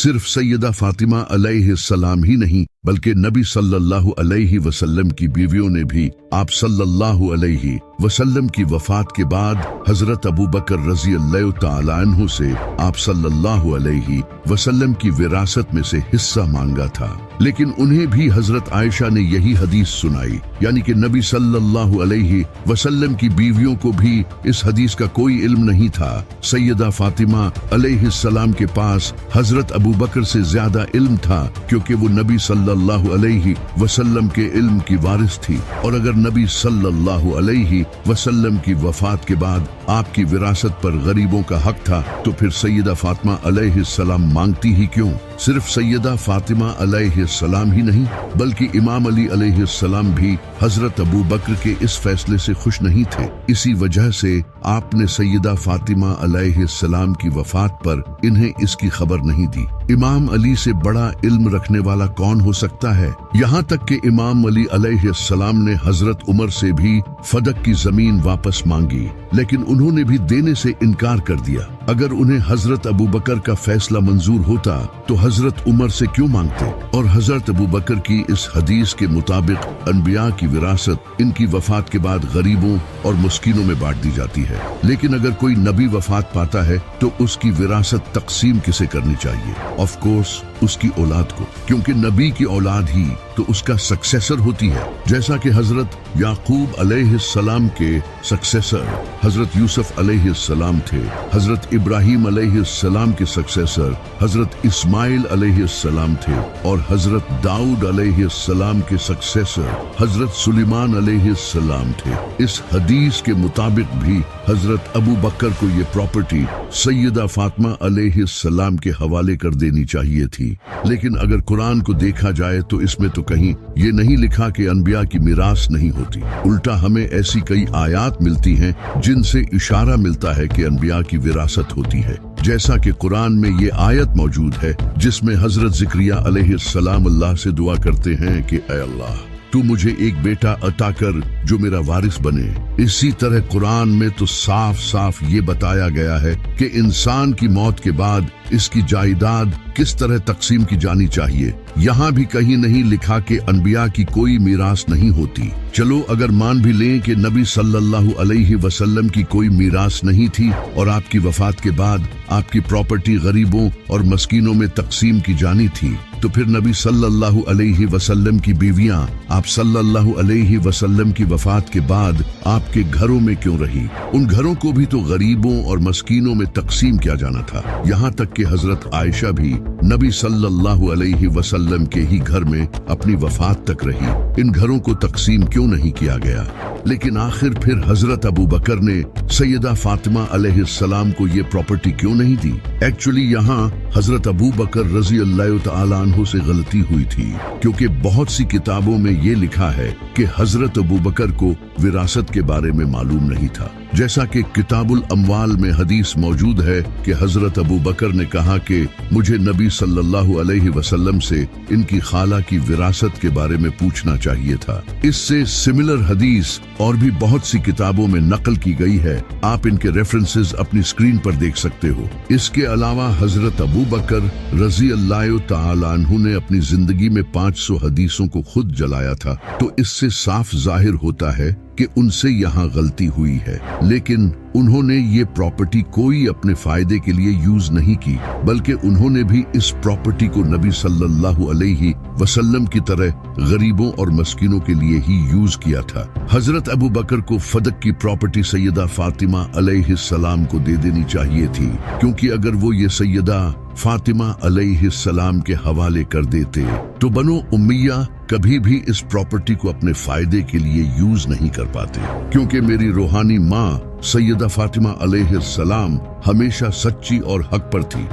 सिर्फ सैयदा फातिमा अलैहिस्सलाम ही नहीं बल्कि नबी सल्लल्लाहु अलैहि वसल्लम की बीवियों ने भी आप सल्लल्लाहु अलैहि वसल्लम की वफात के बाद हजरत अबू बकर रजी अल्लाह तआला अन्हु से आप सल्लल्लाहु अलैहि वसल्लम की विरासत में से हिस्सा मांगा था। लेकिन उन्हें भी हजरत आयशा ने यही हदीस सुनाई, यानी कि नबी सल्लल्लाहु अलैहि वसल्लम की बीवियों को भी इस हदीस का कोई इल्म नहीं था। सैयदा फातिमा अलैहिस्सलाम के पास हजरत अबू बकर से ज्यादा इल्म था, क्योंकि वो नबी सल्लल्लाहु अलैहि वसल्लम के इल्म की वारिस थी। और अगर नबी सल्लल्लाहु अलैहि वसल्लम की वफात के बाद आपकी विरासत पर गरीबों का हक था, तो फिर सैयदा फातिमा अलैहिस्सलाम मांगती ही क्यों? सिर्फ सैयदा फातिमा अलैहिस्सलाम ही नहीं बल्कि इमाम अली अलैहिस्सलाम भी हजरत अबू बकर के इस फैसले से खुश नहीं थे। इसी वजह से आपने सैयदा फातिमा अलैहिस्सलाम की वफात पर इन्हें इसकी खबर नहीं दी। इमाम अली से बड़ा इल्म रखने वाला कौन हो सकता है? यहाँ तक कि इमाम अली अलैहिस्सलाम ने हजरत उमर से भी फदक की जमीन वापस मांगी, लेकिन उन्होंने भी देने से इनकार कर दिया। अगर उन्हें हजरत अबू बकर का फैसला मंजूर होता तो हजरत उमर से क्यों मांगते? और हजरत अबू बकर की इस हदीस के मुताबिक अनबिया की विरासत इनकी वफात के बाद गरीबों और मुस्किनों में बांट दी जाती है। लेकिन अगर कोई नबी वफात पाता है तो उसकी विरासत तकसीम किसे करनी चाहिए? ऑफ कोर्स उसकी औलाद को, क्योंकि नबी की औलाद ही तो उसका सक्सेसर होती है। जैसा कि हजरत याकूब अलैहिस्सलाम के सक्सेसर हजरत यूसुफ अलैहिस्सलाम थे, हजरत इब्राहिम अलैहिस्सलाम के सक्सेसर हजरत इस्माइल अलैहिस्सलाम थे, और हजरत दाऊद अलैहिस्सलाम के सक्सेसर हजरत सुलेमान अलैहिस्सलाम थे। इस हदीस के मुताबिक भी हजरत अबू बकर को ये प्रॉपर्टी सैयदा फातिमा अलैहिस्सलाम के हवाले कर देनी चाहिए थी। लेकिन अगर कुरान को देखा जाए तो इसमें तो कहीं ये नहीं लिखा कि अनबिया की मिरास नहीं होती। उल्टा हमें ऐसी कई आयात मिलती हैं जिनसे इशारा मिलता है कि अनबिया की विरासत होती है। जैसा कि कुरान में ये आयत मौजूद है जिसमें हजरत ज़िक्रिया अलैहिस्सलाम अल्लाह से दुआ करते हैं कि ऐ अल्लाह, तू मुझे एक बेटा अता कर जो मेरा वारिस बने। इसी तरह कुरान में तो साफ साफ ये बताया गया है कि इंसान की मौत के बाद इसकी जायदाद किस तरह तकसीम की जानी चाहिए। यहाँ भी कहीं नहीं लिखा कि अनबिया की कोई मीरास नहीं होती। चलो अगर मान भी लें कि नबी सल्लल्लाहु अलैहि वसल्लम की कोई मीरास नहीं थी और आपकी वफात के बाद आपकी प्रॉपर्टी गरीबों और मस्कीनों में तकसीम की जानी थी, तो फिर नबी सल्लल्लाहु अलैहि वसल्लम की बीवियां आप सल्लल्लाहु अलैहि वसल्लम की वफात के बाद आपके घरों में क्यों रही? उन घरों को भी तो गरीबों और मस्कीनों में तकसीम किया जाना था। यहाँ तक कि हजरत आयशा भी नबी सल्लल्लाहु अलैहि वसल्लम के ही घर में अपनी वफात तक रही। इन घरों को तकसीम क्यों नहीं किया गया? लेकिन आखिर फिर हजरत अबू बकर ने सैयदा फातिमा अलैहिस्सलाम को ये प्रॉपर्टी क्यों नहीं दी? एक्चुअली यहाँ हजरत अबू बकर रजी अल्लाह तआला अन्हु से गलती हुई थी, क्योंकि बहुत सी किताबों में ये लिखा है कि हजरत अबू बकर को विरासत के बारे में मालूम नहीं था। जैसा कि किताबुल अमवाल में हदीस मौजूद है कि हजरत अबू बकर ने कहा कि मुझे नबी सल्लल्लाहु अलैहि वसल्लम से इनकी खाला की विरासत के बारे में पूछना चाहिए था। इससे सिमिलर हदीस और भी बहुत सी किताबों में नकल की गई है। आप इनके रेफरेंसेस अपनी स्क्रीन पर देख सकते हो। इसके अलावा हजरत अबू बकर रजी अल्लाह तआला अन्हु ने अपनी जिंदगी में 500 हदीसों को खुद जलाया था, तो इससे साफ जाहिर होता है कि उनसे यहाँ गलती हुई है। लेकिन उन्होंने ये प्रॉपर्टी कोई अपने फायदे के लिए यूज नहीं की, बल्कि उन्होंने भी इस प्रॉपर्टी को नबी सल्लल्लाहु अलैहि वसल्लम की तरह गरीबों और मस्किनों के लिए ही यूज किया था। हजरत अबू बकर को फदक की प्रॉपर्टी सैयदा फातिमा अलैहिस्सलाम को दे देनी चाहिए थी, क्योंकि अगर वो ये सैयदा फातिमा अलैहिस्सलाम के हवाले कर देते तो बनो उम्मिया कभी भी इस प्रॉपर्टी को अपने फायदे के लिए यूज नहीं कर पाते, क्योंकि मेरी रूहानी माँ सैयदा फातिमा अलैहिस्सलाम हमेशा सच्ची और हक पर थी।